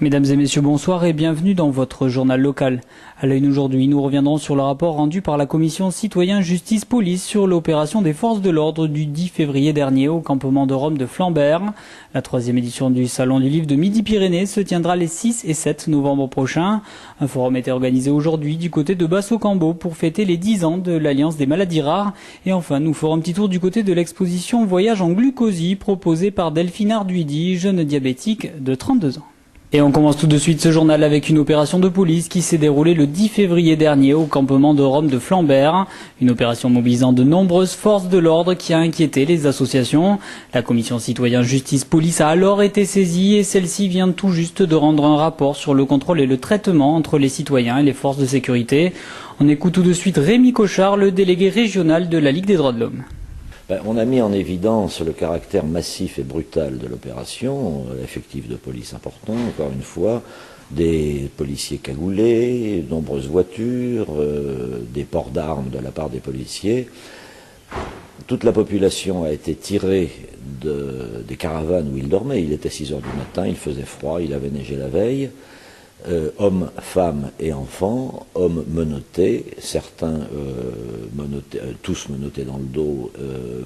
Mesdames et messieurs, bonsoir et bienvenue dans votre journal local. À l'œil aujourd'hui, nous reviendrons sur le rapport rendu par la commission citoyen justice police sur l'opération des forces de l'ordre du 10 février dernier au campement de Rome de Flambert. La 3e édition du Salon du Livre de Midi-Pyrénées se tiendra les 6 et 7 novembre prochains. Un forum était organisé aujourd'hui du côté de Basso-Cambo pour fêter les 10 ans de l'Alliance des maladies rares. Et enfin, nous ferons un petit tour du côté de l'exposition Voyage en glucosie proposée par Delphine Arduidi, jeune diabétique de 32 ans. Et on commence tout de suite ce journal avec une opération de police qui s'est déroulée le 10 février dernier au campement de Rome de Flambert. Une opération mobilisant de nombreuses forces de l'ordre qui a inquiété les associations. La commission citoyen justice police a alors été saisie et celle-ci vient tout juste de rendre un rapport sur le contrôle et le traitement entre les citoyens et les forces de sécurité. On écoute tout de suite Rémi Cochard, le délégué régional de la Ligue des droits de l'homme. On a mis en évidence le caractère massif et brutal de l'opération, l'effectif de police important, encore une fois, des policiers cagoulés, de nombreuses voitures, des ports d'armes de la part des policiers. Toute la population a été tirée des caravanes où ils dormaient. Il était 6 heures du matin, il faisait froid, il avait neigé la veille. Hommes, femmes et enfants, hommes menottés, certains tous menottés dans le dos,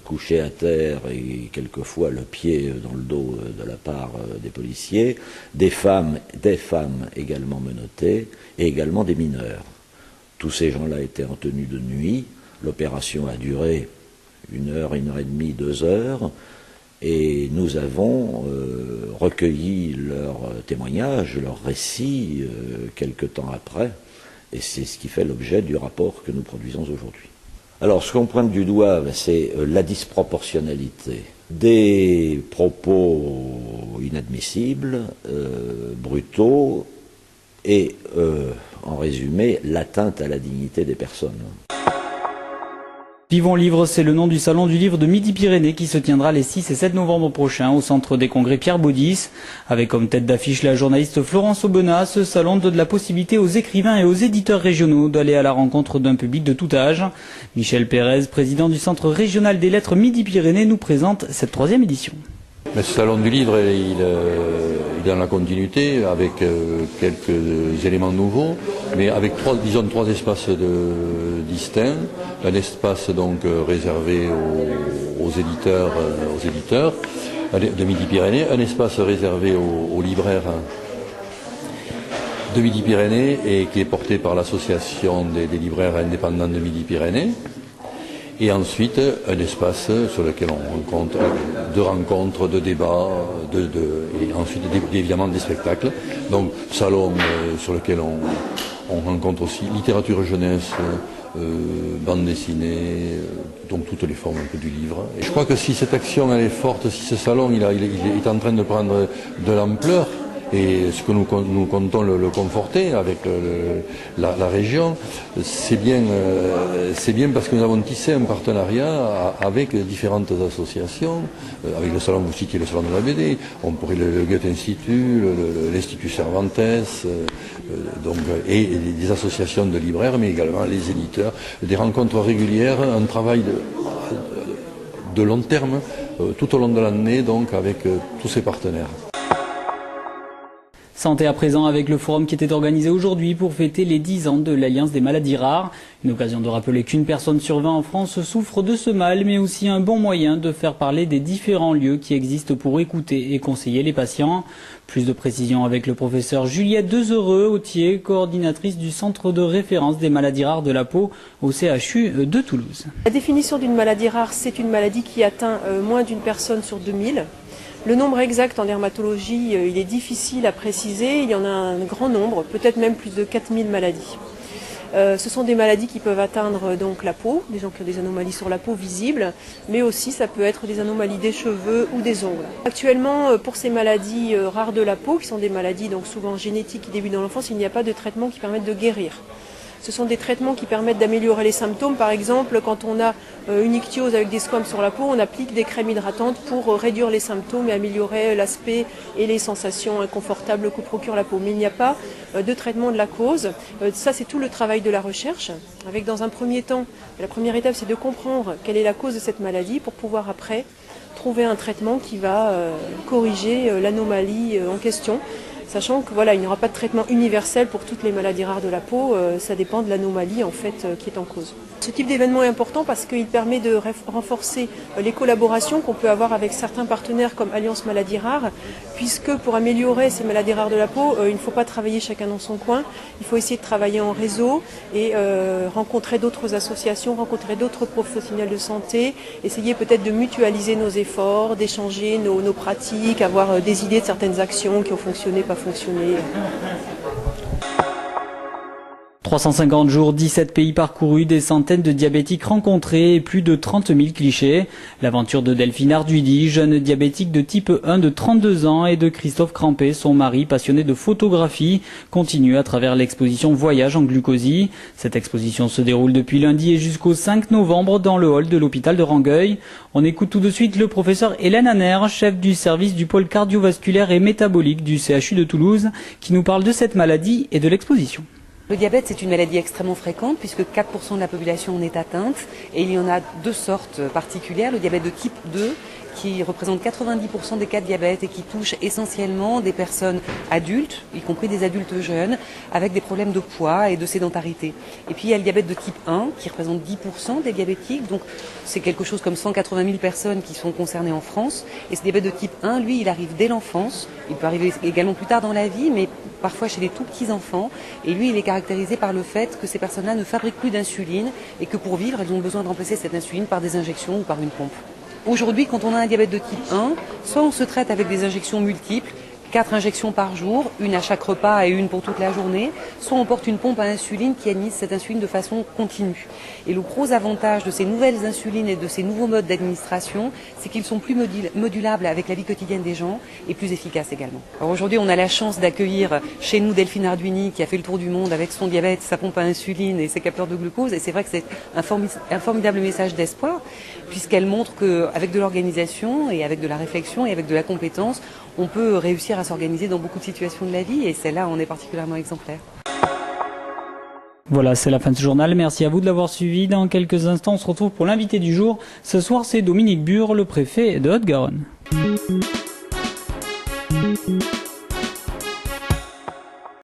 couchés à terre et quelquefois le pied dans le dos de la part des policiers, des femmes également menottées et également des mineurs. Tous ces gens-là étaient en tenue de nuit. L'opération a duré 1 heure, 1 heure et demie, 2 heures. Et nous avons recueilli leurs témoignages, leurs récits quelque temps après, et c'est ce qui fait l'objet du rapport que nous produisons aujourd'hui. Alors, ce qu'on pointe du doigt, c'est la disproportionnalité des propos inadmissibles, brutaux, et en résumé, l'atteinte à la dignité des personnes. Vivons Livre, c'est le nom du Salon du Livre de Midi-Pyrénées qui se tiendra les 6 et 7 novembre prochains au Centre des Congrès Pierre Baudis. Avec comme tête d'affiche la journaliste Florence Aubenas, ce salon donne la possibilité aux écrivains et aux éditeurs régionaux d'aller à la rencontre d'un public de tout âge. Michel Pérez, président du Centre régional des lettres Midi-Pyrénées, nous présente cette 3e édition. Mais ce salon du livre, il est dans la continuité avec quelques éléments nouveaux, mais avec trois espaces distincts. Un espace donc réservé aux éditeurs de Midi-Pyrénées, un espace réservé aux libraires de Midi-Pyrénées et qui est porté par l'association des libraires indépendants de Midi-Pyrénées. Et ensuite, un espace sur lequel on rencontre de rencontres, de débats, et ensuite évidemment des spectacles. Donc, salon sur lequel on rencontre aussi littérature jeunesse, bande dessinée, donc toutes les formes un peu du livre. Et je crois que si cette action elle est forte, si ce salon il est en train de prendre de l'ampleur, et ce que nous comptons le conforter avec la région, c'est bien parce que nous avons tissé un partenariat avec différentes associations, avec le salon, vous citiez le salon de la BD, on pourrait le Goethe Institut, l'Institut Cervantes, et des associations de libraires, mais également les éditeurs, des rencontres régulières, un travail de long terme, tout au long de l'année, donc avec tous ces partenaires. Santé à présent avec le forum qui était organisé aujourd'hui pour fêter les 10 ans de l'Alliance des maladies rares. Une occasion de rappeler qu'une personne sur 20 en France souffre de ce mal, mais aussi un bon moyen de faire parler des différents lieux qui existent pour écouter et conseiller les patients. Plus de précisions avec le professeur Juliette Dezheureux-Autier, coordinatrice du Centre de référence des maladies rares de la peau au CHU de Toulouse. La définition d'une maladie rare, c'est une maladie qui atteint moins d'une personne sur 2000. Le nombre exact en dermatologie, il est difficile à préciser, il y en a un grand nombre, peut-être même plus de 4000 maladies. Ce sont des maladies qui peuvent atteindre donc la peau, des gens qui ont des anomalies sur la peau visibles, mais aussi ça peut être des anomalies des cheveux ou des ongles. Actuellement, pour ces maladies rares de la peau, qui sont des maladies donc souvent génétiques qui débutent dans l'enfance, il n'y a pas de traitement qui permette de guérir. Ce sont des traitements qui permettent d'améliorer les symptômes. Par exemple, quand on a une ichthyose avec des squames sur la peau, on applique des crèmes hydratantes pour réduire les symptômes et améliorer l'aspect et les sensations inconfortables que procure la peau. Mais il n'y a pas de traitement de la cause. Ça, c'est tout le travail de la recherche. Avec, dans un premier temps, la première étape, c'est de comprendre quelle est la cause de cette maladie pour pouvoir après trouver un traitement qui va corriger l'anomalie en question. sachant que voilà, il n'y aura pas de traitement universel pour toutes les maladies rares de la peau, ça dépend de l'anomalie en fait qui est en cause. Ce type d'événement est important parce qu'il permet de renforcer les collaborations qu'on peut avoir avec certains partenaires comme Alliance Maladies Rares, puisque pour améliorer ces maladies rares de la peau, il ne faut pas travailler chacun dans son coin, il faut essayer de travailler en réseau et rencontrer d'autres associations, rencontrer d'autres professionnels de santé, essayer peut-être de mutualiser nos efforts, d'échanger nos pratiques, avoir des idées de certaines actions qui ont fonctionné, pas fonctionné. 350 jours, 17 pays parcourus, des centaines de diabétiques rencontrés et plus de 30 000 clichés. L'aventure de Delphine Arduidi, jeune diabétique de type 1 de 32 ans, et de Christophe Crampé, son mari passionné de photographie, continue à travers l'exposition Voyage en glucosie. Cette exposition se déroule depuis lundi et jusqu'au 5 novembre dans le hall de l'hôpital de Rangueil. On écoute tout de suite le professeur Hélène Anner, chef du service du pôle cardiovasculaire et métabolique du CHU de Toulouse, qui nous parle de cette maladie et de l'exposition. Le diabète, c'est une maladie extrêmement fréquente puisque 4% de la population en est atteinte et il y en a deux sortes particulières. Le diabète de type 2 qui représente 90% des cas de diabète et qui touche essentiellement des personnes adultes, y compris des adultes jeunes, avec des problèmes de poids et de sédentarité. Et puis il y a le diabète de type 1 qui représente 10% des diabétiques, donc c'est quelque chose comme 180 000 personnes qui sont concernées en France. Et ce diabète de type 1, lui, il arrive dès l'enfance, il peut arriver également plus tard dans la vie, mais parfois chez les tout petits enfants. Et lui, il est caractérisé par le fait que ces personnes-là ne fabriquent plus d'insuline et que pour vivre, elles ont besoin de remplacer cette insuline par des injections ou par une pompe. Aujourd'hui, quand on a un diabète de type 1, soit on se traite avec des injections multiples, 4 injections par jour, une à chaque repas et une pour toute la journée, soit on porte une pompe à insuline qui administre cette insuline de façon continue. Et le gros avantage de ces nouvelles insulines et de ces nouveaux modes d'administration, c'est qu'ils sont plus modulables avec la vie quotidienne des gens et plus efficaces également. Alors aujourd'hui, on a la chance d'accueillir chez nous Delphine Arduini qui a fait le tour du monde avec son diabète, sa pompe à insuline et ses capteurs de glucose. Et c'est vrai que c'est un formidable message d'espoir puisqu'elle montre qu'avec de l'organisation et avec de la réflexion et avec de la compétence, on peut réussir à s'organiser dans beaucoup de situations de la vie et celle-là, on est particulièrement exemplaire. Voilà, c'est la fin de ce journal. Merci à vous de l'avoir suivi. Dans quelques instants, on se retrouve pour l'invité du jour. Ce soir, c'est Dominique Bure, le préfet de Haute-Garonne.